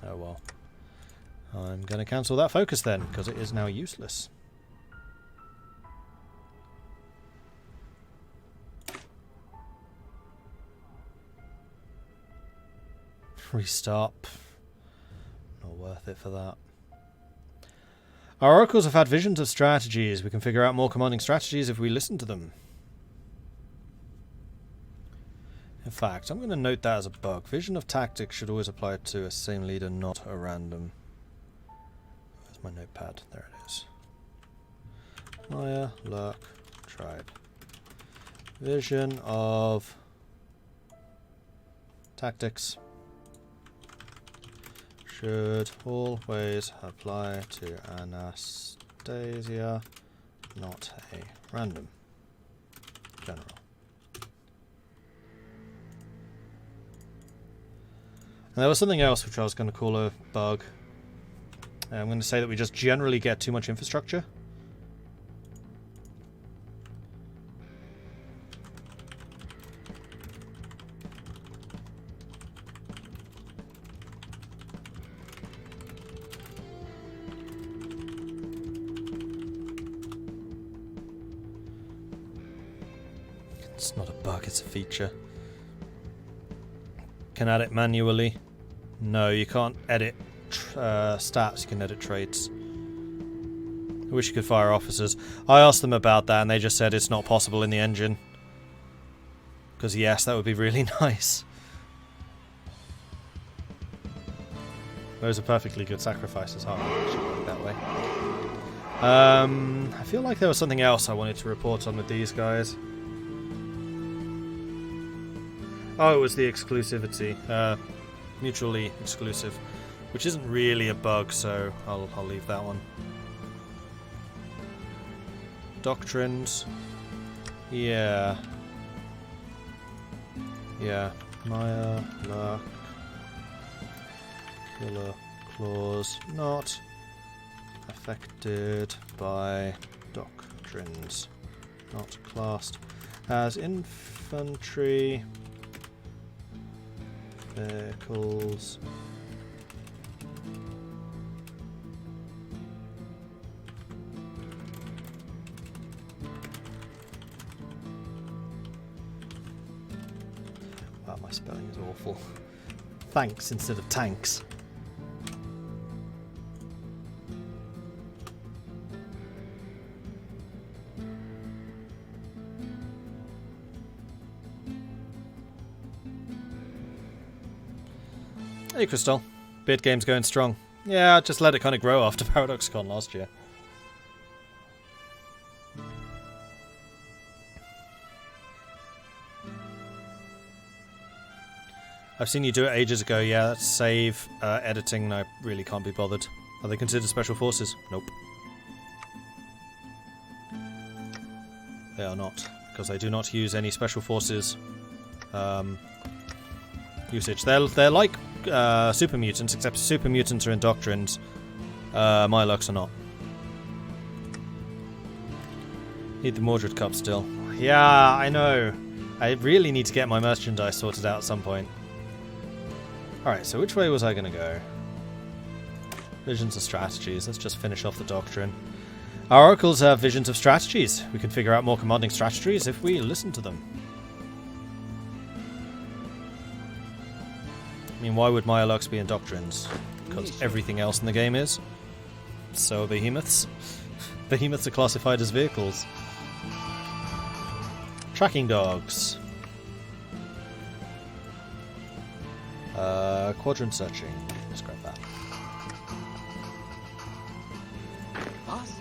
Oh well. I'm going to cancel that focus then, because it is now useless. Restart. Not worth it for that. Our oracles have had visions of strategies. We can figure out more commanding strategies if we listen to them. In fact, I'm going to note that as a bug. Vision of tactics should always apply to a same leader, not a random. Where's my notepad? There it is. Mirelirk tribe. Vision of tactics should always apply to Anastasia, not a random general. And there was something else which I was going to call a bug. I'm going to say that we just generally get too much infrastructure. It's not a bug, it's a feature. Can add it manually. No, you can't edit stats, you can edit traits. I wish you could fire officers. I asked them about that and they just said it's not possible in the engine. Because yes, that would be really nice. Those are perfectly good sacrifices, aren't they? Should work that way. I feel like there was something else I wanted to report on with these guys. Oh, it was the exclusivity. Mutually exclusive. Which isn't really a bug, so I'll leave that one. Doctrines. Yeah. Yeah. Mirelirk. Killer clause. Not affected by doctrines. Not classed as infantry vehicles. Wow, my spelling is awful. Thanks instead of tanks. Hey Crystal, Beard Game's going strong. Yeah, I just let it kind of grow after ParadoxCon last year. I've seen you do it ages ago, yeah, that's save, editing, I really can't be bothered. Are they considered special forces? Nope. They are not, because I do not use any special forces usage. They're like super mutants, except super mutants are in doctrines. Mirelirks are not. Need the Mordred cup still. Yeah, I know. I really need to get my merchandise sorted out at some point. Alright, so which way was I going to go? Visions of strategies. Let's just finish off the doctrine. Our oracles have visions of strategies. We can figure out more commanding strategies if we listen to them. I mean, why would Mirelirks be in doctrines? Because everything else in the game is. So are behemoths. Behemoths are classified as vehicles. Tracking dogs. Quadrant searching. Let's grab that. Boss?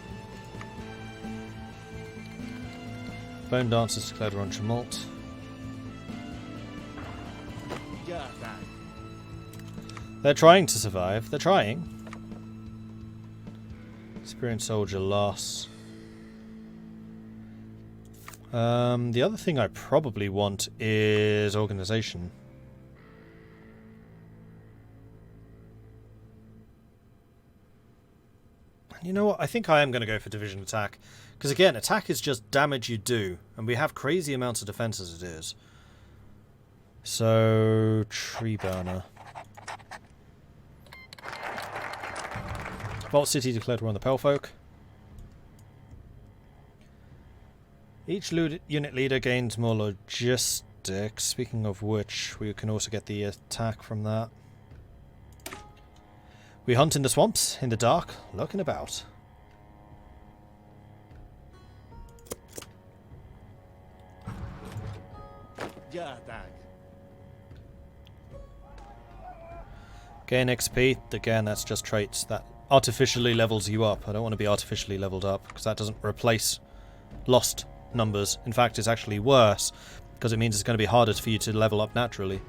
Bone dancers declared on tumult. Yeah, that. They're trying to survive. They're trying. Experienced soldier loss. The other thing I probably want is organization. You know what? I think I am going to go for division attack. Because again, attack is just damage you do. And we have crazy amounts of defense as it is. So, tree burner. Vault City declared war on the Palefolk. Each unit leader gains more logistics. Speaking of which, we can also get the attack from that. We hunt in the swamps, in the dark, lurking about. Yeah, tag. Gain XP. Again, that's just traits. That artificially levels you up. I don't want to be artificially leveled up, because that doesn't replace lost numbers. In fact, it's actually worse, because it means it's going to be harder for you to level up naturally.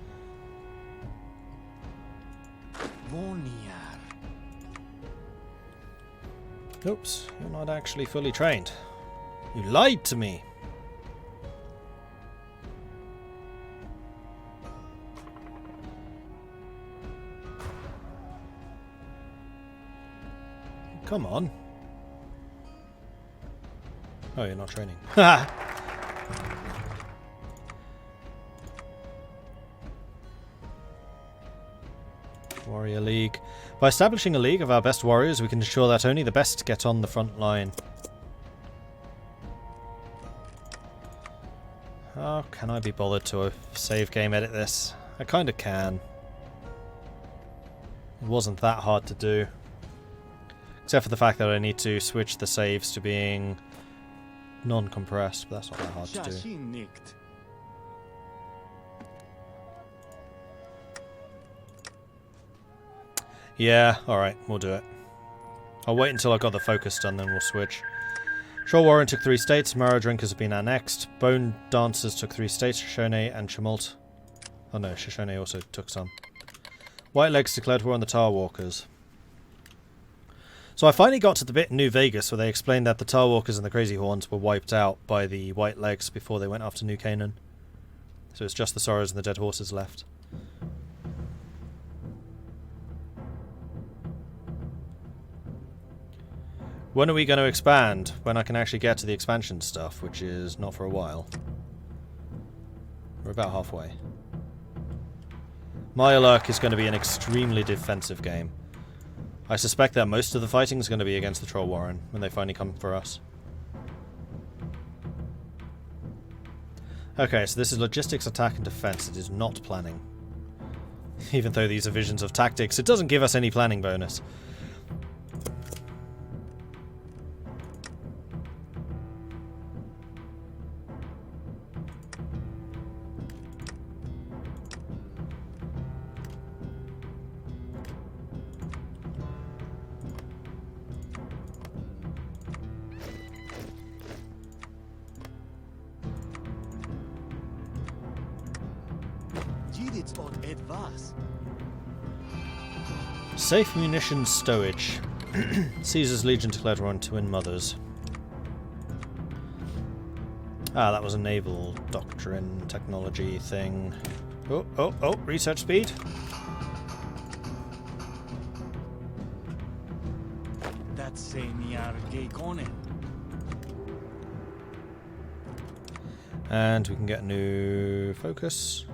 Oops, you're not actually fully trained. You lied to me. Come on. Oh, you're not training. Ha! Warrior League. By establishing a league of our best warriors, we can ensure that only the best get on the front line. Oh, can I be bothered to save game edit this? I kinda can. It wasn't that hard to do. Except for the fact that I need to switch the saves to being non-compressed, but that's not that hard to do. Yeah, alright, we'll do it. I'll wait until I've got the focus done, then we'll switch. Troll Warren took 3 states, Marrow Drinkers have been annexed, Bone Dancers took 3 states, Shoshone and Tumult. Oh no, Shoshone also took some. White Legs declared war on the Tar Walkers. So I finally got to the bit in New Vegas where they explained that the Tar Walkers and the Crazy Horns were wiped out by the White Legs before they went after New Canaan. So it's just the Sorrows and the Dead Horses left. When are we going to expand? When I can actually get to the expansion stuff, which is not for a while. We're about halfway. Mirelirk is going to be an extremely defensive game. I suspect that most of the fighting is going to be against the Troll Warren when they finally come for us. Okay, so this is logistics, attack, and defense. It is not planning. Even though these are visions of tactics, it doesn't give us any planning bonus. Safe munitions stowage. Caesar's Legion declared war on Twin Mothers. Ah, that was a naval doctrine technology thing. Oh, research speed. That's Senior Geikonen. And we can get a new focus.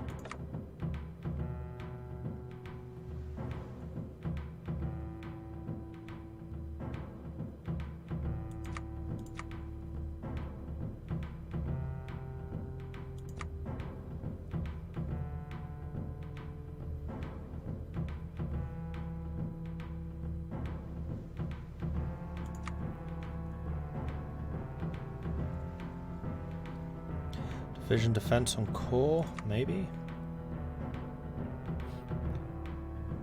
Vision defense on core, maybe?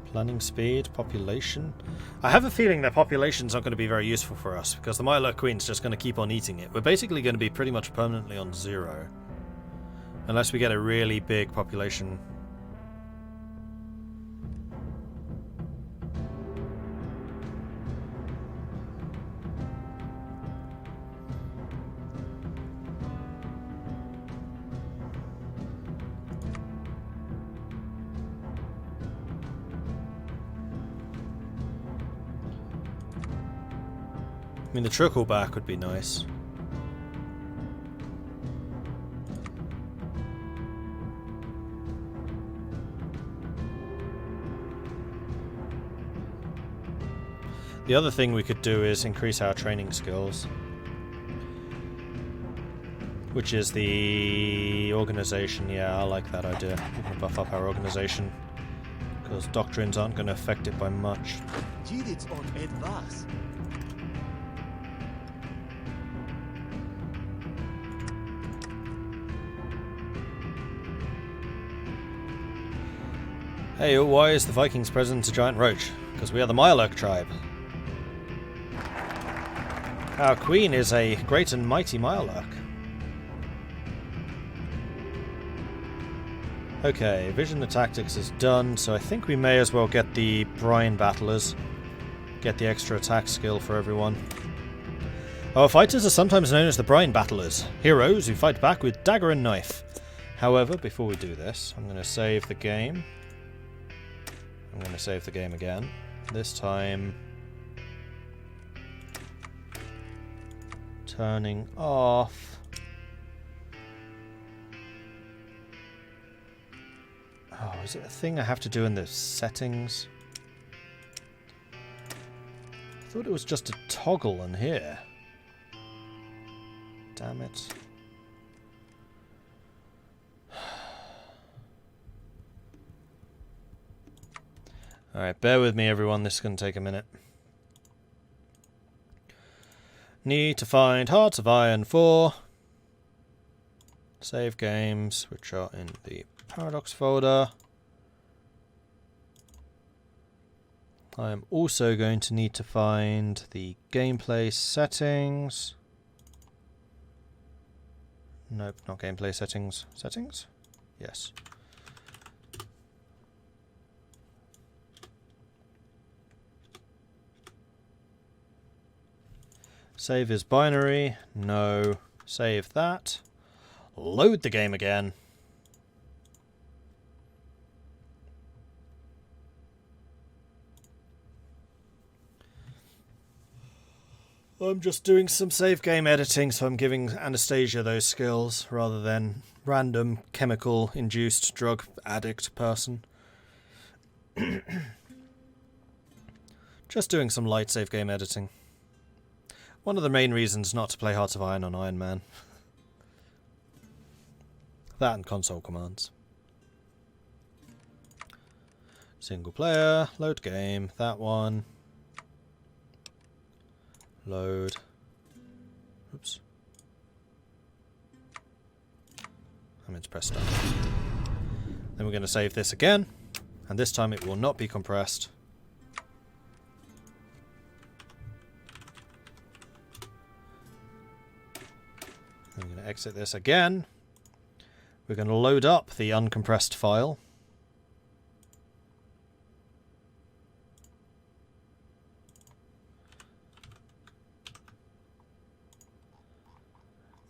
Planning speed, population. I have a feeling that population's not going to be very useful for us, because the Mirelirk Queen's just going to keep on eating it. We're basically going to be pretty much permanently on 0. Unless we get a really big population. I mean, the trickle back would be nice. The other thing we could do is increase our training skills, which is the organization. Yeah, I like that idea. We can buff up our organization because doctrines aren't going to affect it by much. It's on advice. Hey, why is the Vikings president a giant roach? Because we are the Mirelirk tribe. Our queen is a great and mighty Mirelirk. Okay, Vision the Tactics is done, so I think we may as well get the Brine Battlers. Get the extra attack skill for everyone. Our fighters are sometimes known as the Brine Battlers, heroes who fight back with dagger and knife. However, before we do this, I'm going to save the game. I'm going to save the game again. This time, turning off. Oh, is it a thing I have to do in the settings? I thought it was just a toggle in here. Damn it. Alright, bear with me everyone, this is going to take a minute. Need to find Hearts of Iron 4. Save games, which are in the Paradox folder. I am also going to need to find the gameplay settings. Nope, not gameplay settings. Settings? Yes. Save is binary. No. Save that. Load the game again. I'm just doing some save game editing, so I'm giving Anastasia those skills rather than random chemical-induced drug addict person. Just doing some light save game editing. One of the main reasons not to play Hearts of Iron on Iron Man. That and console commands. Single player, load game, that one. Load. Oops. I meant to press start. Then we're going to save this again, and this time it will not be compressed. I'm going to exit this again. We're going to load up the uncompressed file.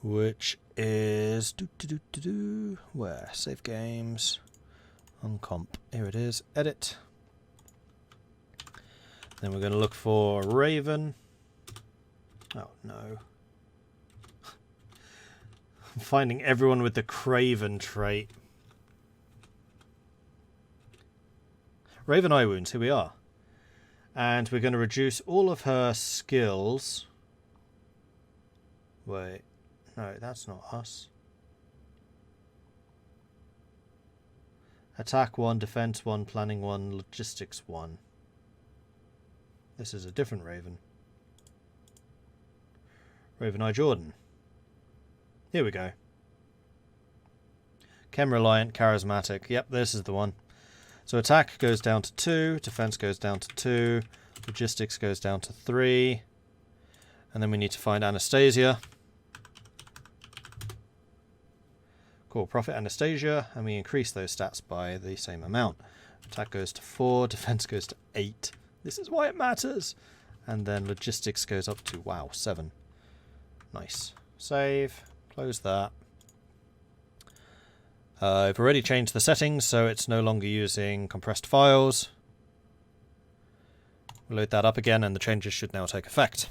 Which is... where? Save games. Uncomp. Here it is. Edit. Then we're going to look for Raven. Oh, no. I'm finding everyone with the Craven trait. Raven Eye Wounds, here we are. And we're going to reduce all of her skills. Wait. No, that's not us. Attack 1, Defense 1, Planning 1, Logistics 1. This is a different Raven. Raven Eye Jordan. Here we go. Chem Reliant, Charismatic. Yep, this is the one. So attack goes down to 2, defense goes down to 2, logistics goes down to 3. And then we need to find Anastasia. Cool, Profit Anastasia, and we increase those stats by the same amount. Attack goes to 4, defense goes to 8. This is why it matters. And then logistics goes up to, wow, 7. Nice. Save. Close that. I've already changed the settings, so it's no longer using compressed files. We'll load that up again, and the changes should now take effect.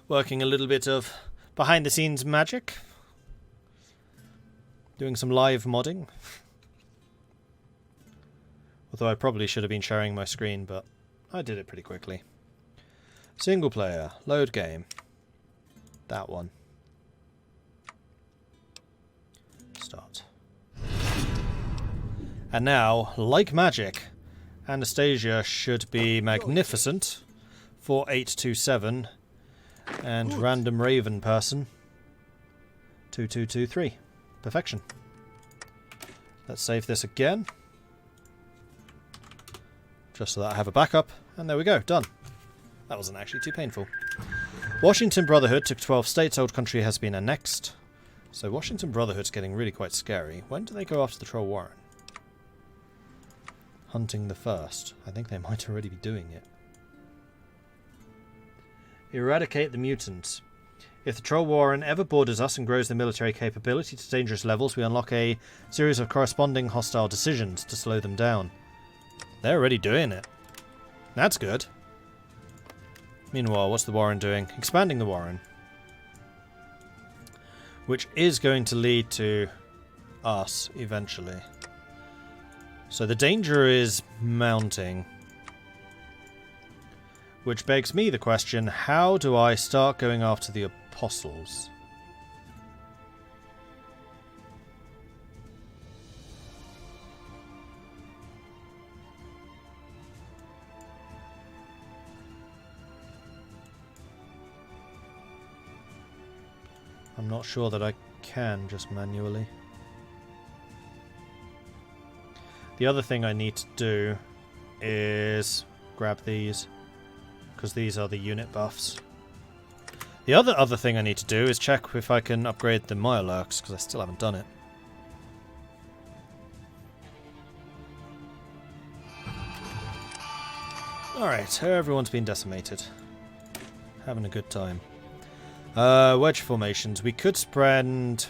Working a little bit of behind the scenes magic. Doing some live modding. Although I probably should have been sharing my screen, but I did it pretty quickly. Single player, load game. That one. Start. And now, like magic, Anastasia should be magnificent. 4827 and random raven person 2223. Perfection. Let's save this again. Just so that I have a backup. And there we go, done. That wasn't actually too painful. Washington Brotherhood took 12 states. Old country has been annexed. So Washington Brotherhood's getting really quite scary. When do they go after the Troll Warren? Hunting the first. I think they might already be doing it. Eradicate the mutants. If the Troll Warren ever borders us and grows their military capability to dangerous levels, we unlock a series of corresponding hostile decisions to slow them down. They're already doing it. That's good. Meanwhile, what's the Warren doing? Expanding the Warren. Which is going to lead to us eventually. So the danger is mounting. Which begs me the question, how do I start going after the apostles? I'm not sure that I can just manually. The other thing I need to do is grab these, because these are the unit buffs. The other thing I need to do is check if I can upgrade the Mirelirks, because I still haven't done it. Alright, everyone's been decimated. Having a good time. Wedge formations. We could spend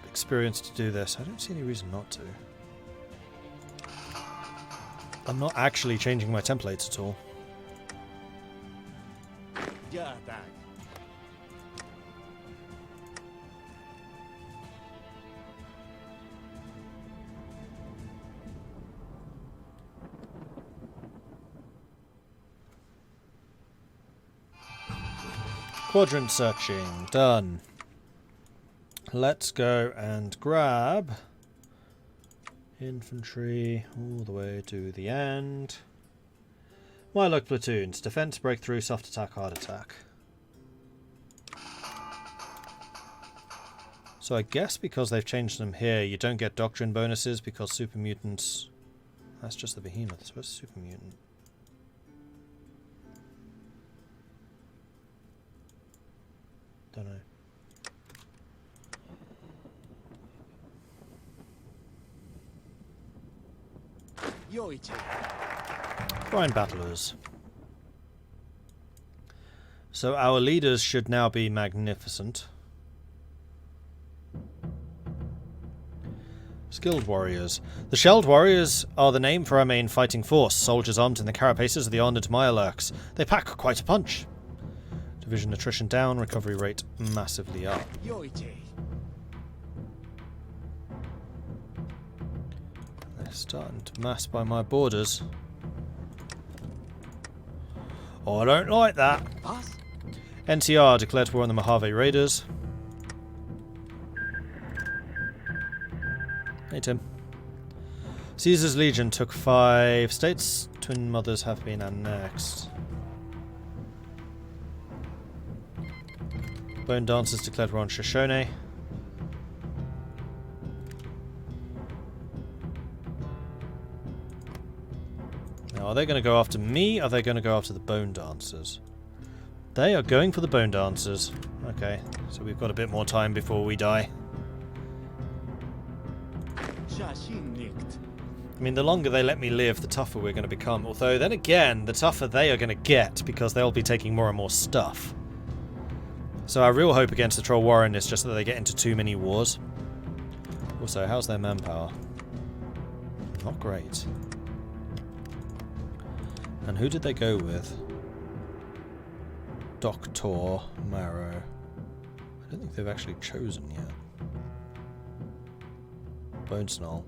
experience to do this. I don't see any reason not to. I'm not actually changing my templates at all. Yeah, that. Quadrant searching. Done. Let's go and grab infantry all the way to the end. Mirelirk platoons. Defense, breakthrough, soft attack, hard attack. So I guess because they've changed them here, you don't get doctrine bonuses because super mutants... That's just the behemoth. Where's super mutant? Don't know. Prime battlers. So our leaders should now be magnificent. Skilled warriors. The Shelled Warriors are the name for our main fighting force. Soldiers armed in the carapaces of the honoured Mirelirks. They pack quite a punch. Division attrition down, recovery rate massively up. They're starting to mass by my borders. Oh, I don't like that. NTR declared war on the Mojave Raiders. Hey Tim. Caesar's Legion took 5 states. Twin Mothers have been annexed. Bone Dancers declared war on Shoshone. Now, are they going to go after me? Or are they going to go after the Bone Dancers? They are going for the Bone Dancers. Okay, so we've got a bit more time before we die. I mean, the longer they let me live, the tougher we're going to become. Although, then again, the tougher they are going to get, because they'll be taking more and more stuff. So our real hope against the Troll Warren is just that they get into too many wars. Also, how's their manpower? Not great. And who did they go with? Doctor Marrow. I don't think they've actually chosen yet. Bone Snarl.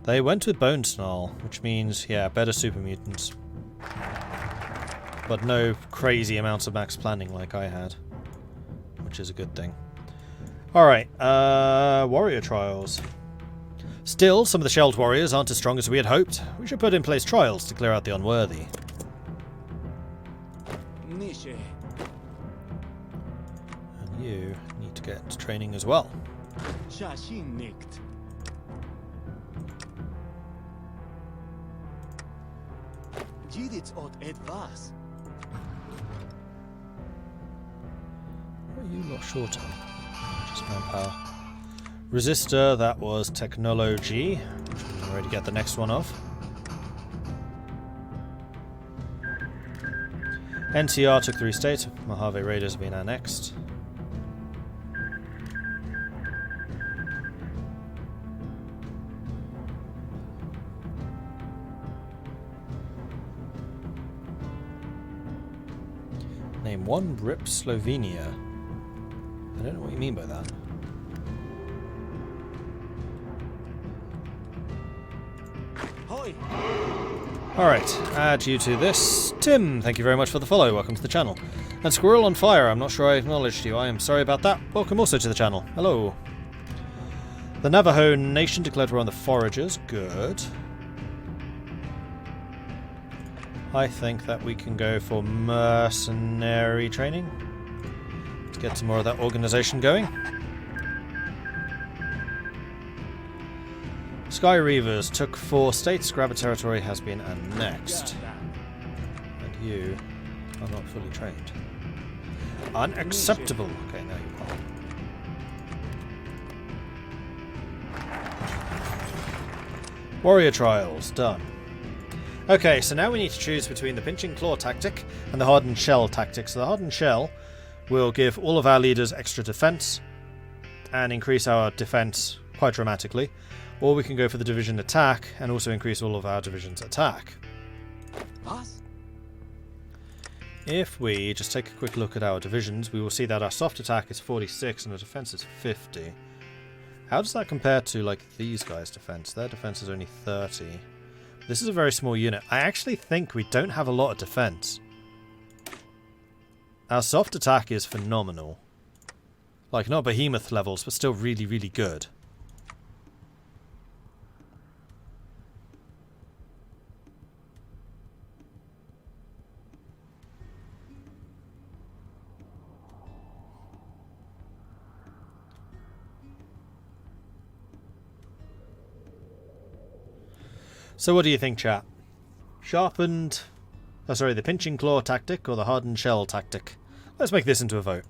They went with Bone Snarl, which means, yeah, better super mutants. But no crazy amounts of max planning like I had, which is a good thing. Alright, warrior trials. Still, some of the shelled warriors aren't as strong as we had hoped. We should put in place trials to clear out the unworthy. Nische. And you need to get into training as well. Shashin nicht. Jidits od etwas. What are you lot short on? Just manpower. Resistor, that was technology, which we can already get the next one of. NTR took 3 states. Mojave Raiders have been annexed. Name one RIP Slovenia. I don't know what you mean by that. Hoi. Alright, add you to this. Tim, thank you very much for the follow. Welcome to the channel. And Squirrel on Fire, I'm not sure I acknowledged you. I am sorry about that. Welcome also to the channel. Hello. The Navajo Nation declared war on the Foragers. Good. I think that we can go for mercenary training. Let's get some more of that organization going. Sky Reavers took 4 states. Grabber territory has been annexed. And you are not fully trained. Unacceptable. Okay, now you are. Warrior trials done. Okay, so now we need to choose between the pinching claw tactic and the hardened shell tactic. So the hardened shell will give all of our leaders extra defense and increase our defense quite dramatically. Or we can go for the division attack and also increase all of our division's attack. Was? If we just take a quick look at our divisions, we will see that our soft attack is 46 and our defense is 50. How does that compare to, like, these guys' defense? Their defense is only 30. This is a very small unit. I actually think we don't have a lot of defense. Our soft attack is phenomenal. Like, not behemoth levels, but still really, really good. So what do you think, chat? Sharpened... Oh, sorry, the pinching claw tactic or the hardened shell tactic? Let's make this into a vote.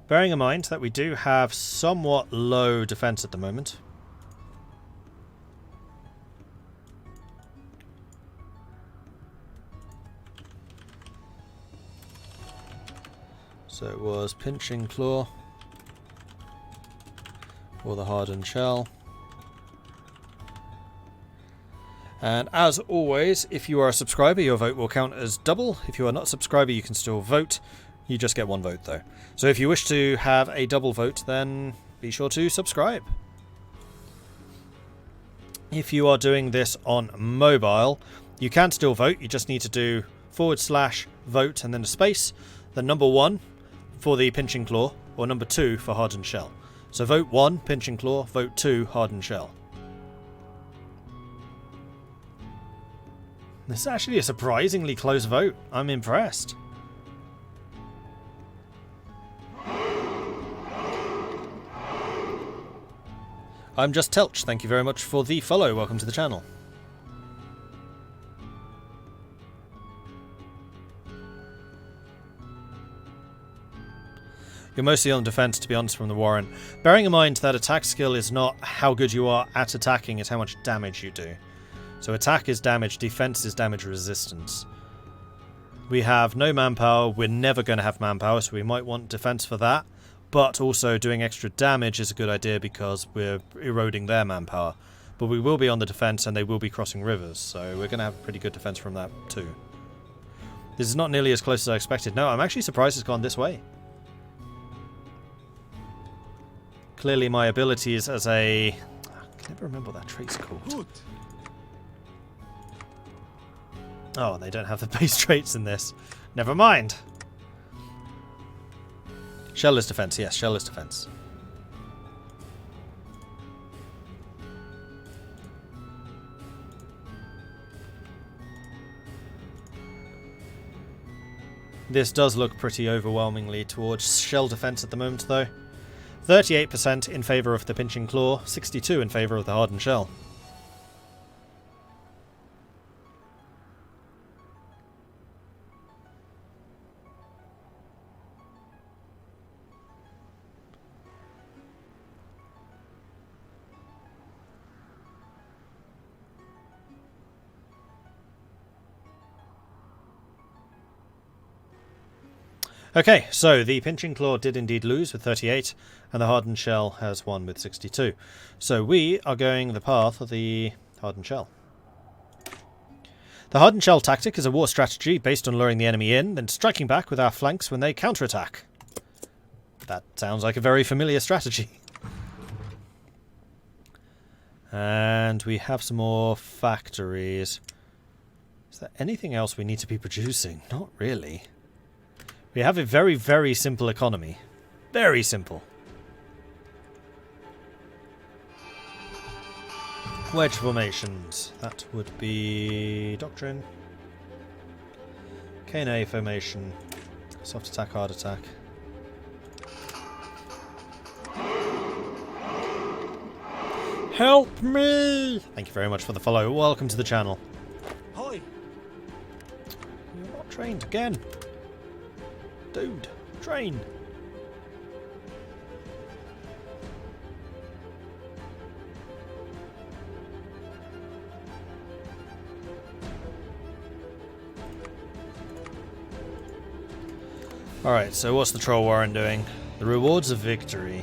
Bearing in mind that we do have somewhat low defense at the moment. So it was pinching claw or the hardened shell. And as always, if you are a subscriber, your vote will count as double. If you are not a subscriber, you can still vote. You just get 1 vote, though. So if you wish to have a double vote, then be sure to subscribe. If you are doing this on mobile, you can still vote. You just need to do /vote and then a space. Then number 1 for the pinching claw, or number 2 for hardened shell. So vote 1, pinching claw, vote 2, hardened shell. This is actually a surprisingly close vote. I'm impressed. I'm Just Telch. Thank you very much for the follow. Welcome to the channel. You're mostly on defense, to be honest, from the Warren. Bearing in mind that attack skill is not how good you are at attacking, it's how much damage you do. So attack is damage, defense is damage resistance. We have no manpower, we're never going to have manpower, so we might want defense for that. But also doing extra damage is a good idea because we're eroding their manpower. But we will be on the defense and they will be crossing rivers, so we're going to have pretty good defense from that too. This is not nearly as close as I expected. No, I'm actually surprised it's gone this way. Clearly my abilities as a... I can never remember what that trait's called. Good. Oh, they don't have the base traits in this. Never mind. Shellless defense, yes, shellless defense. This does look pretty overwhelmingly towards shell defense at the moment, though. 38% in favour of the pinching claw, 62% in favour of the hardened shell. Okay, so the pinching claw did indeed lose with 38, and the hardened shell has won with 62. So we are going the path of the hardened shell. The hardened shell tactic is a war strategy based on luring the enemy in, then striking back with our flanks when they counterattack. That sounds like a very familiar strategy. And we have some more factories. Is there anything else we need to be producing? Not really. We have a very, very simple economy. Very simple. Wedge formations. That would be Doctrine. K&A formation. Soft attack, hard attack. Help me! Thank you very much for the follow. Welcome to the channel. Hoy. You're not trained again. Dude, train. Alright, so what's the Troll Warren doing? The rewards of victory.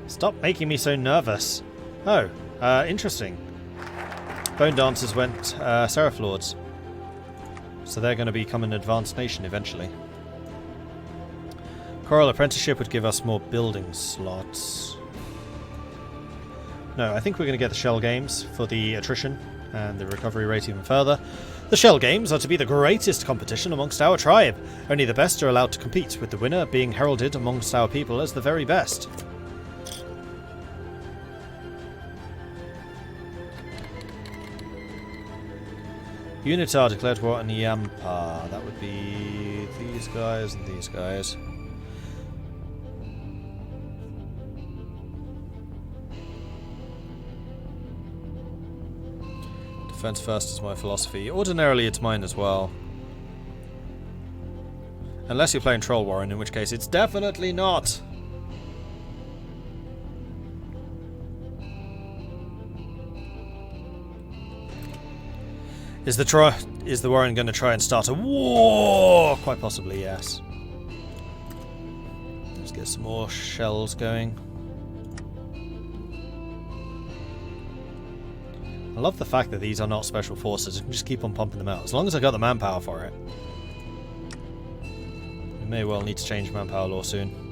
Stop making me so nervous. Oh, interesting. Bone Dancers went Seraph Lords. So they're going to become an advanced nation eventually. Coral Apprenticeship would give us more building slots. No, I think we're going to get the Shell Games for the attrition and the recovery rate even further. The Shell Games are to be the greatest competition amongst our tribe. Only the best are allowed to compete, with the winner being heralded amongst our people as the very best. Unitar declared war on Yampa. That would be these guys and these guys. Defense first is my philosophy. Ordinarily it's mine as well. Unless you're playing Troll Warren, in which case it's definitely not. Is the Warren going to try and start a war? Quite possibly, yes. Let's get some more shells going. I love the fact that these are not special forces. I can just keep on pumping them out, as long as I got the manpower for it. We may well need to change manpower law soon.